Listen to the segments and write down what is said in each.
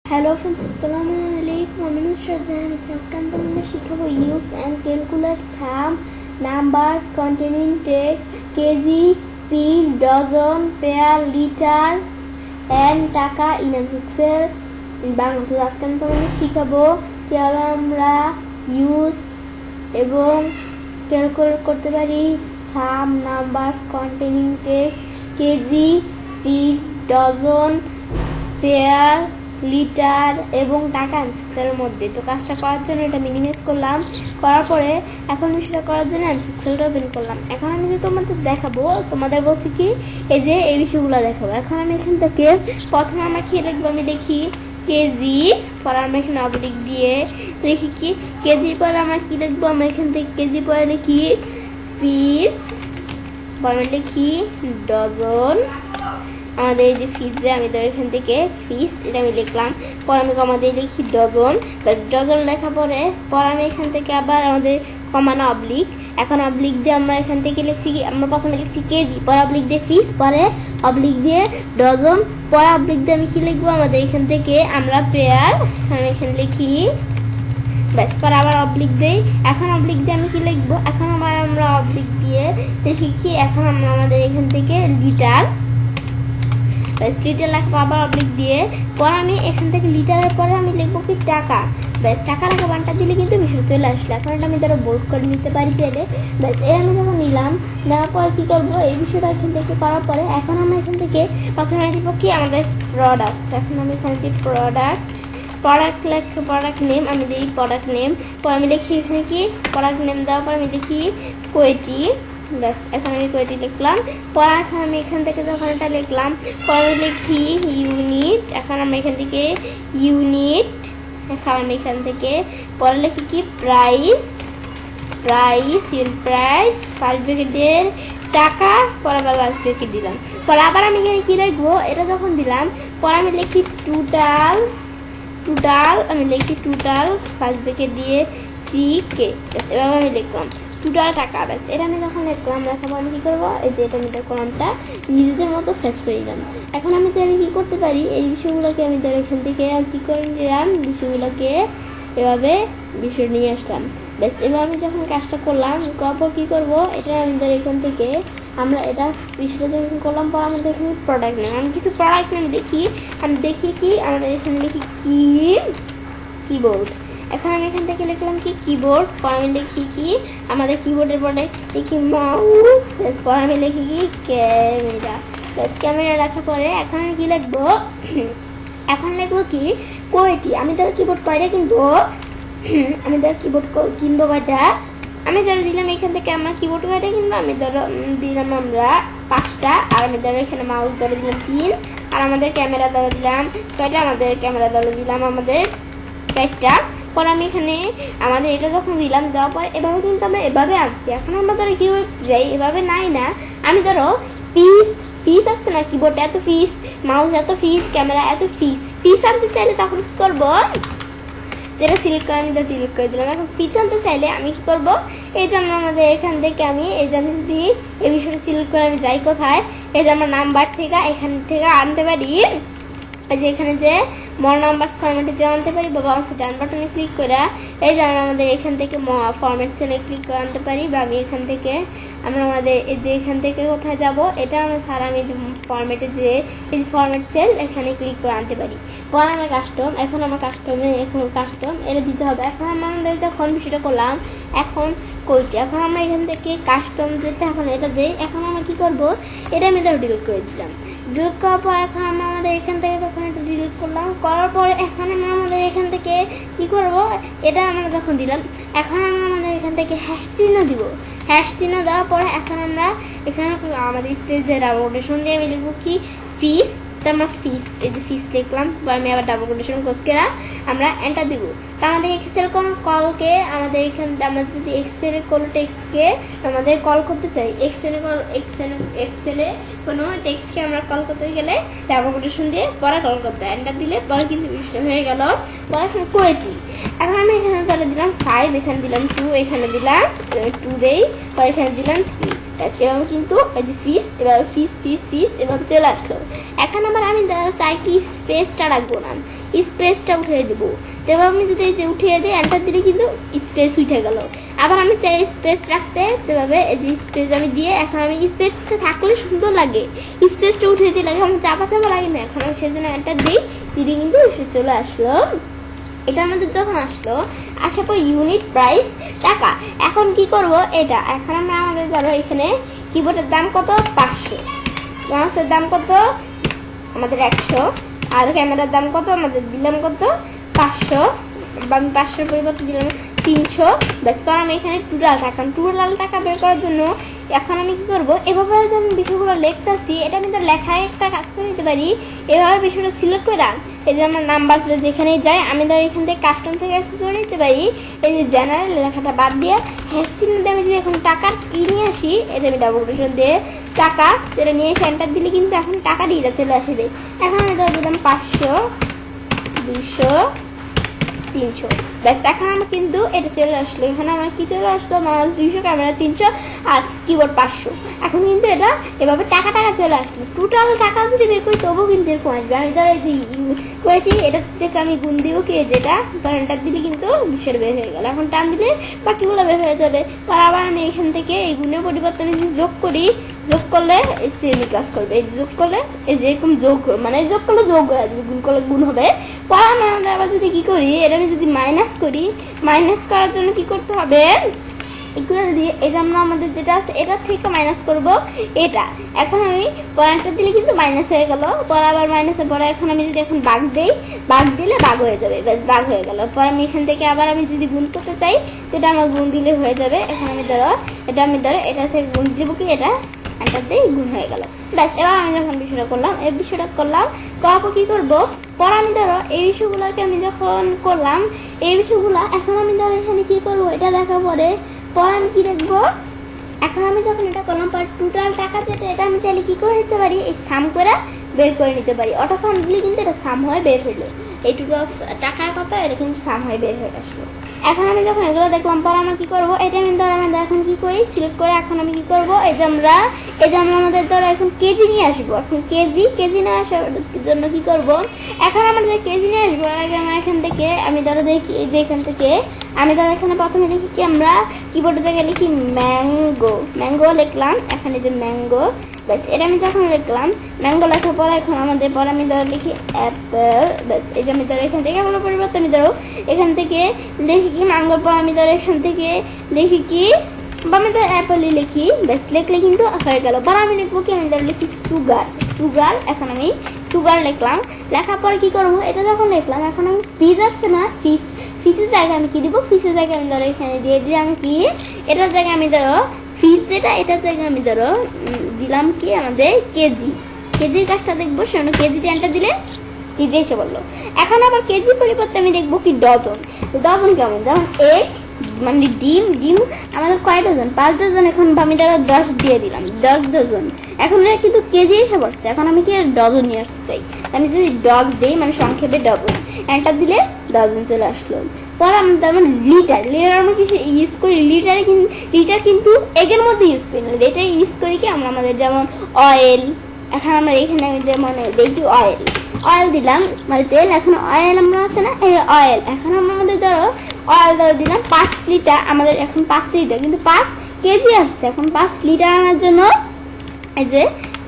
Hello friends, Assalamu alaikum. I'm Nusrat Jahan. আজকে আমি তোমাদের শিখাবো use and calculate sum numbers containing text KG, piece, dozen, pair, liter and টাকা in Excel Bangla. তো আজকে আমি তোমাদের শিখাবো কিভাবে আমরা use এবং ক্যালকুলেট করতে পারি sum numbers containing text KG, piece, dozen, pair, litre এবং টাকা এর মধ্যে। তো কাজটা করার জন্য এটা মিনিমাইজ করলাম, করার পরে এখন আমি সেটা করার জন্য এক্সেলটা ওপেন করলাম। এখন আমি যে তোমাদের দেখাবো, তোমাদের বলছি কি এই যে এই বিষয়গুলো দেখাবো। এখন আমি এখান থেকে প্রথমে আমরা কি লিখবো, আমি দেখি কেজি, পরে আমরা এখানে অবলিক দিয়ে দেখি কি কেজির পরে আমরা কি লিখবো, আমরা এখান থেকে কেজি পরে লিখি পিস, পরে লিখি ডজন। আমাদের এই যে ফিজে আমি ধর এখান থেকে ফিস এটা আমি লিখলাম, পরে আমি আমাদের লিখি ডজন। ডজন লেখা পরে আমি এখান থেকে আবার আমাদের কমানো অবলিক। এখন অবলিক দিয়ে আমরা এখান থেকে লিখছি কি, আমরা প্রথমে লিখছি কেজি, পরে অবলিক দিয়ে ফিস, পরে অবলিক দিয়ে ডজন, পরে অবলিক দিয়ে আমি কি লিখবো, আমাদের এখান থেকে আমরা পেয়ার আমি এখানে লিখি ব্যাস, পরে আবার অবলিক দেই। এখন অবলিক দিয়ে আমি কি লিখবো, এখন আমরা অবলিক দিয়ে দেখি কি, এখন আমরা আমাদের এখান থেকে লিটার লিটার লেখা, আবার অবলিক দিয়ে পরে আমি এখান থেকে লিটারের পরে আমি লিখবো কি টাকা। ব্যাস, টাকা লেখা বানটা দিলে কিন্তু বিষয় চলে আসলো। এখন এটা আমি ধরো বোল্ড করে নিতে পারি চাইলে। ব্যাস, এর আমি যখন নিলাম, নেওয়ার পর কি করবো, এই বিষয়টা এখান থেকে করার পরে এখন আমরা এখান থেকে প্রথমে দিব কি আমাদের প্রোডাক্ট। এখন আমি এখানে দিই প্রোডাক্ট নেম, আমি দিই প্রোডাক্ট নেম, পরে আমি লিখি এখানে কি প্রোডাক্ট নেম দেওয়ার পর আমি লিখি কোয়েটি। ব্যাস, এখন আমি কোয়েটি লিখলাম, পরে এখন আমি এখান থেকে যখন এটা লিখলাম, পরে আমি লিখি ইউনিট। এখন আমি এখান থেকে ইউনিট, এখন আমি এখান থেকে পরে লিখি কি price, unit price, first bracket দিয়ে টাকা, পরে আবার লাস্ট ব্র্যাকেট দিলাম। পরে আবার আমি এখানে কি লিখবো, এটা যখন দিলাম পরে আমি লিখি টোটাল, আমি লিখি টোটাল ফার্স্ট ব্র্যাকেট দিয়ে টিকে। এভাবে আমি লিখলাম টোটাল টাকা। ব্যাস, এটা আমি যখন লিখলাম, লেখার পর আমি কী করবো, এই যে এটা আমি কলমটা নিজেদের মতো শেষ করে নিলাম। এখন আমি চাইলে কী করতে পারি, এই বিষয়গুলোকে আমি ধর এখান থেকে কী করে নিলাম, বিষয়গুলোকে এভাবে বিষয় নিয়ে আসলাম। ব্যাস, এবার আমি যখন কাজটা করলাম, করার পর কী করবো, এটা আমি ধর এখান থেকে আমরা এটা বিষয়টা যখন করলাম, পর আমাদের এখানে প্রোডাক্ট নেম, আমি কিছু প্রোডাক্ট নেম দেখি, আমি দেখি কি আমাদের এখানে লিখি কিবোর্ড। এখন আমি এখান থেকে লিখলাম কি কিবোর্ড, পরে আমি লিখি কি আমাদের কিবোর্ডের পরে লিখি মাউস, পরে আমি লিখি কি ক্যামেরা। ব্যাস, ক্যামেরা লেখার পরে এখন আমি কি লিখবো, এখন লিখবো কি কোয়েটি। আমি ধর কিবোর্ড কয়টা কিনবো, আমি ধর কিবোর্ড কিনবো কয়টা, আমি ধরো দিলাম এখান থেকে আমরা কিবোর্ড কয়টা কিনবো, আমি ধরো দিলাম আমরা 5টা, আর আমি ধরো এখানে মাউস ধরে দিলাম 3, আর আমাদের ক্যামেরা ধরে দিলাম কয়টা, আমাদের ক্যামেরা ধরে দিলাম আমাদের 4টা। পরে আমি এখানে আমাদের এটা যখন দিলাম, দেওয়ার পর এভাবে কিন্তু আমরা এভাবে আনছি। এখন আমরা ধরো কীভাবে যাই, এভাবে নাই না, আমি ধরো পিস আসছে না কিবোর্ডে এত পিস, মাউস এত পিস, ক্যামেরা এত পিস আনতে চাইলে তখন কী করবো, যেটা সিলেক্ট করে আমি ধর ডিলিট করে দিলাম। এখন পিস আনতে চাইলে আমি কী করবো, এই যে আমরা আমাদের এখান থেকে আমি এই যে আমি যদি এই বিষয়টা সিলেক্ট করে আমি যাই কোথায়, এই যে আমরা নাম্বার থেকে এখান থেকে আনতে পারি, এই যে এখানে যে মোর নাম্বার ফরম্যাটে যে আনতে পারি, বা ডান বাটনে ক্লিক করে এই যে আমরা আমাদের এখান থেকে ফরম্যাট সেলে ক্লিক করে আনতে পারি, বা আমি এখান থেকে আমরা আমাদের এই যে এখান থেকে কোথায় যাব, এটা আমরা ছাড়া আমি যে ফরম্যাটে যে এই যে ফরম্যাট সেল এখানে ক্লিক করে আনতে পারি। পরে আমরা কাস্টম, এখন আমার কাস্টম এটা দিতে হবে। এখন আমরা আমাদের যখন বিষয়টা করলাম, এখন কোয়েটি, এখন আমরা এখান থেকে কাস্টম যেটা এখন এটা দেই। এখন আমরা কী করবো, এটা আমি ধর ডিলিট করে দিলাম। ডিলিট করার পর এখন আমরা আমাদের এখান থেকে যখন এটা ডিলিট করলাম, করার পর এখন আমরা আমাদের এখান থেকে কী করবো, এটা আমরা যখন দিলাম, এখন আমরা আমাদের এখান থেকে হ্যাশ চিহ্ন দিব। হ্যাশ চিহ্ন দেওয়ার পরে এখন আমরা এখানে আমাদের স্পেস দিয়ে ডাবল কোটেশন দিয়ে আমি লিখবো কি ফিস, আমরা এই যে ফিস লিখলাম, আমি আবার ডাবল কোটেশন কোর্সকেরা আমরা এন্টার দিব। তা আমাদের এক্সেল কোনো কলকে আমাদের এখানে আমরা যদি এক্সেলের কোনো টেক্সটকে আমাদের কল করতে চাই, এক্সেলে কোনো টেক্সটকে আমরা কল করতে গেলে ডাবল কোটেশন দিয়ে পরে কল করতে হয়, এন্টার দিলে পরে কিন্তু বিষয়টা হয়ে গেল। পরে এখন কোয়েটি, এখন আমি এখানে তাহলে দিলাম 5, এখানে দিলাম 2, এখানে দিলাম 2 দেই, পরে এখানে দিলাম 3। এভাবে কিন্তু এই যে ফিস, এভাবে ফিস এভাবে চলে আসলো। এখন আবার আমি চাই কি স্পেসটা রাখবো না, স্পেসটা উঠিয়ে দেবো। তো এবার আমি যদি এই যে উঠিয়ে দিই এন্টার দিলে কিন্তু স্পেস উঠে গেল। আবার আমি চাই স্পেস রাখতে, সেভাবে এই যে স্পেস আমি দিয়ে এখন আমি স্পেসটা থাকলে সুন্দর লাগে, স্পেসটা উঠিয়ে দিলে এখন চাপা চাপা লাগে না। এখন আমি সেজন্য এন্টার দিই, দিলে কিন্তু এসে চলে আসলো। এটা আমাদের যখন আসলো, আসার পর ইউনিট প্রাইস টাকা। এখন কি করব এটা, এখন আমরা আমাদের ধরো এখানে কিবোর্ডের দাম কত 500, মাউসের দাম কত আমাদের 100, আর ক্যামেরার দাম কত আমাদের দিলাম কত 500, আমি 500 পরিবর্তে দিলাম 300। ব্যাস পর আমি এখানে টোটাল টাকা বের করার জন্য এখন আমি কি করব, এভাবে যে আমি বিষয়গুলো লিখতেছি এটা কিন্তু লেখায় একটা কাজ করে নিতে পারি। এভাবে বিষয়টা সিলেক্ট করে এই যে আমার নাম্বার যেখানেই যায় আমি ধর এখান থেকে কাস্টম থেকে কি করে নিতে পারি, এই যে জেনারেল লেখাটা বাদ দিয়ে হ্যাশ চিহ্ন দিয়ে আমি যদি এখন টাকার নিয়ে আসি, এই যে আমি ডাবল কোটেশন দিয়ে টাকা যেটা নিয়ে এসে এন্টার দিলে কিন্তু এখন টাকা দিয়ে চলে আসবে। এখন আমি ধর দিলাম 500, 200, 300। ব্যাস এখন আমার কিন্তু এটা চলে আসলো। এখানে আমার কি চলে আসলো, মাউস 200, ক্যামেরা 300 আর কিবোর্ড 500। এখন কিন্তু এটা এভাবে টাকা চলে আসলো। টোটাল টাকা যদি বের করি তবুও কিন্তু এরকম আসবে। আমি ধরো এই যে কোয়েটি এটা থেকে আমি গুণ দিব কি যেটা কারেন্টার দিলে কিন্তু 200 বের হয়ে গেল। এখন টান দিলে বাকিগুলো বের হয়ে যাবে। আবার আমি এখান থেকে এই গুণের পরিবর্তনে যদি যোগ করি, যোগ করলে সেমি কাজ করবে। এই যোগ করলে এই যে এরকম যোগ মানে যোগ করলে যোগ হয়ে আসবে, গুণ করলে গুণ হবে। পরে আমরা আবার যদি কি করি, এটা আমি যদি মাইনাস করি, মাইনাস করার জন্য কি করতে হবে, ইকুয়াল দিয়ে এই যে আমরা আমাদের যেটা আছে এটা থেকে মাইনাস করব এটা। এখন আমি পয়েন্টটা দিলে কিন্তু মাইনাস হয়ে গেল। পরে আবার মাইনাসের পরে এখন আমি যদি এখন ভাগ দেই, ভাগ দিলে ভাগ হয়ে যাবে, ব্যাস ভাগ হয়ে গেল। পরে আমি এখান থেকে আবার আমি যদি গুণ করতে চাই সেটা আমার গুণ দিলে হয়ে যাবে। এখন আমি ধরো এটা থেকে গুণ দিব কি এটা এন্টার দিয়ে গুণ হয়ে গেল। ব্যাস এবার আমি যখন বিষয়টা করলাম করার পর কি করবো, পরে আমি ধরো এই বিষয়গুলোকে আমি যখন করলাম এই বিষয়গুলো এখন আমি ধরো এখানে কি করবো এটা দেখা পরে আমি কি দেখবো, এখন আমি যখন এটা করলাম পর টোটাল টাকা যেটা এটা আমি চাইলে কি করে নিতে পারি, এই সাম করে বের করে নিতে পারি। অটো সাম দিলে কিন্তু এটা সাম হয়ে বের হইলো, এই টোটাল টাকার কথা এটা কিন্তু সাম হয়ে বের হয়ে আসলো। এখন আমি যখন এগুলো দেখলাম পর আমরা কি করবো, এটা আমি ধরো আমাদের এখন কি করি সিলেক্ট করে এখন আমি কি করবো, এই যে আমরা আমাদের ধরো এখন কেজি নিয়ে আসবো। এখন কেজি নিয়ে আসার জন্য কি করব, এখন আমাদের কেজি নিয়ে আসবো আগে আমরা এখান থেকে আমি ধরো দেখি এই যে এখান থেকে আমি ধরো এখানে প্রথমে লিখি কি, আমরা কিবোর্ডে জায়গায় লিখি ম্যাঙ্গো লিখলাম। এখন এই যে ম্যাঙ্গো, ব্যাস এটা আমি যখন লিখলাম ম্যাঙ্গো লেখার পর এখন আমাদের পর আমি ধরো লিখি অ্যাপেল। ব্যাস এই যে আমি ধরো এখান থেকে আমার পরিবর্তন আমি ধরো এখান থেকে লিখি কি ম্যাঙ্গোর পর আমি ধরো এখান থেকে লিখি কি বা আমি ধরো অ্যাপেলই লিখি। ব্যাস লিখলে কিন্তু হয়ে গেল। পর আমি লিখবো কি, আমি ধরো লিখি সুগার। এখন আমি সুগার লিখলাম, লেখার পর কি করবো, এটা যখন লিখলাম এখন আমি ফিজ আসছে না, ফিসের জায়গায় আমি কি দিব, ফিসের জায়গায় আমি ধরো এখানে দিয়ে দিলাম কি এটার জায়গায় আমি ধরো ফিস যেটা এটার জায়গায় আমি ধরো দিলাম কি আমাদের কেজির কাজটা দেখবো। সেজন্য কেজিতে এন্টার দিলে কেজি এসে বললো। এখন আবার কেজির পরিবর্তে আমি দেখবো কি ডজন কেমন, যেমন এক মানে ডিম আমাদের কয় ডজন, 5 ডজন। এখন আমি ধরো 10 দিয়ে দিলাম 10 ডজন। এখন এটা কিন্তু কেজি এসে পড়ছে। এখন আমি কি ডজন নিয়ে আসতে চাই, আমি যদি 10 দিই মানে সংক্ষেপে ডজন এন্টার দিলে ডজন চলে আসলো। পর আমরা যেমন লিটার আমরা কিছু ইউজ করি, লিটার কিন্তু এগের মধ্যে ইউজ করি না, লিটার ইউজ করি কি আমরা আমাদের যেমন অয়েল। এখন আমরা এখানে আমি যেমন দেখি অয়েল দিলাম মানে তেল। এখন অয়েল আমরা আছে না এই অয়েল, এখন আমরা আমাদের ধরো অয়েল দিলাম 5 লিটার। আমাদের এখন 5 লিটার কিন্তু 5 কেজি আসছে। এখন 5 লিটার আনার জন্য এই যে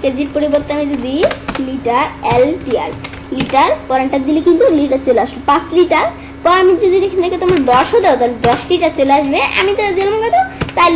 কেজির পরিবর্তে আমি যদি লিটার পরেরটা দিলে কিন্তু লিটার চলে আসলো 5 লিটার। পর আমি যদি এখান থেকে তোমার 10ও দাও তাহলে 10 লিটার চলে আসবে। আমি তো দিলাম কত 4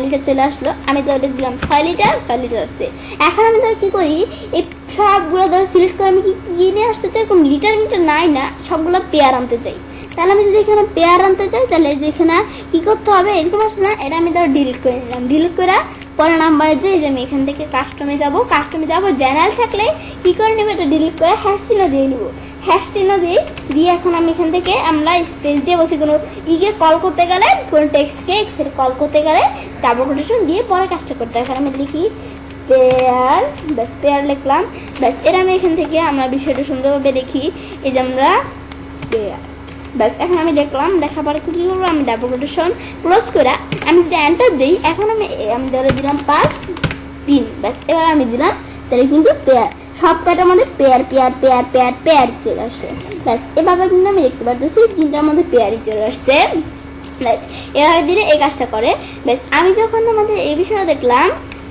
লিটার চলে আসলো। আমি তো ওটা দিলাম 6 লিটার আসছে। এখন আমি ধর কি করি, এই সবগুলো ধর সিলেক্ট করে আমি কি কিনে আসতে চাই, এরকম লিটার নাই না, সবগুলো পেয়ার আনতে চাই। তাহলে আমি যদি এখানে পেয়ার আনতে চাই তাহলে যেখানে কি করতে হবে, এরকম আসছে না, এটা আমি ধর ডিলিট করে নিলাম। ডিলিট করে পরের নাম্বারে যে আমি এখান থেকে কাস্টমে যাবো জেনারেল থাকলে কি করে নেবো, এটা ডিলিট করে হ্যাশ চিহ্ন দিয়ে নেবো। হ্যাশ চিহ্ন দিয়ে এখন আমি এখান থেকে আমরা স্পেস দিয়ে বলছি কোনো ইকে কল করতে গেলে, কোনো টেক্সটকে এক্সেল কল করতে গেলে ডাবল কোটেশন দিয়ে পরে কাজটা করতে হয়। এখন আমি লিখি পেয়ার লিখলাম। ব্যাস এর আমি এখান থেকে আমরা বিষয়টা সুন্দরভাবে দেখি, এই যে আমরা পেয়ার। ব্যাস এখন আমি দেখলাম, দেখার পরে কি করবো, আমি ডাবল কোটেশন ক্লোজ করে আমি যদি এন্টার দিই এখন আমি ধরে দিলাম 5 3। ব্যাস এবার আমি দিলাম তাহলে কিন্তু পেয়ার সব কয়টার মধ্যে pair pair pair pair pair চলে আসবে। ব্যাস এভাবে কিন্তু আমি দেখতে পারতেছি তিনটার মধ্যে পেয়ারই চলে আসছে। ব্যাস এভাবে দিলে এই কাজটা করে। ব্যাস আমি যখন আমাদের এই বিষয়টা দেখলাম,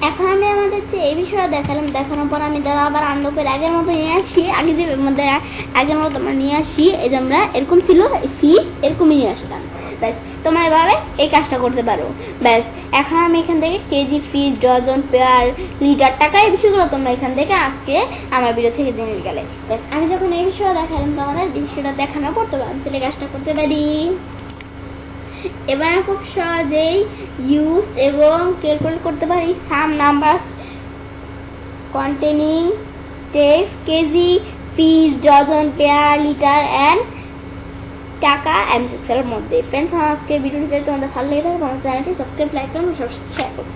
এখন আমি আমাদের যে এই বিষয়টা দেখালাম, দেখানোর পর আমি তারা আবার আনলকের আগের মতো নিয়ে আসি, আগে যে আমাদের আগের মতো আমরা নিয়ে আসি, এই যে আমরা এরকম ছিল ফি এরকমই নিয়ে আসলাম। ব্যাস তোমরা এভাবে এই কাজটা করতে পারো। ব্যাস এখন আমি এখান থেকে কেজি, ফিস, ডজন, পেয়ার, লিটার, টাকা এই বিষয়গুলো তোমরা এখান থেকে আজকে আমার ভিডিও থেকে জেনে গেলে। ব্যাস আমি যখন এই বিষয়টা দেখালাম তোমাদের, বিষয়টা দেখানোর পর তোমরা আমি কাজটা করতে পারি। এবার খুব সহজেই ইউজ এবং ক্যালকুলেট করতে পারি some numbers containing text KG, ফিস, dozen, pair, litre and taka এমসিক্সের মধ্যে। ফ্রেন্ডস, আমার আজকে ভিডিওটি তোমাদের ভালো লেগে থাকে, আমার চ্যানেলটি সাবস্ক্রাইব, লাইক করুন, সবার সাথে শেয়ার করুন।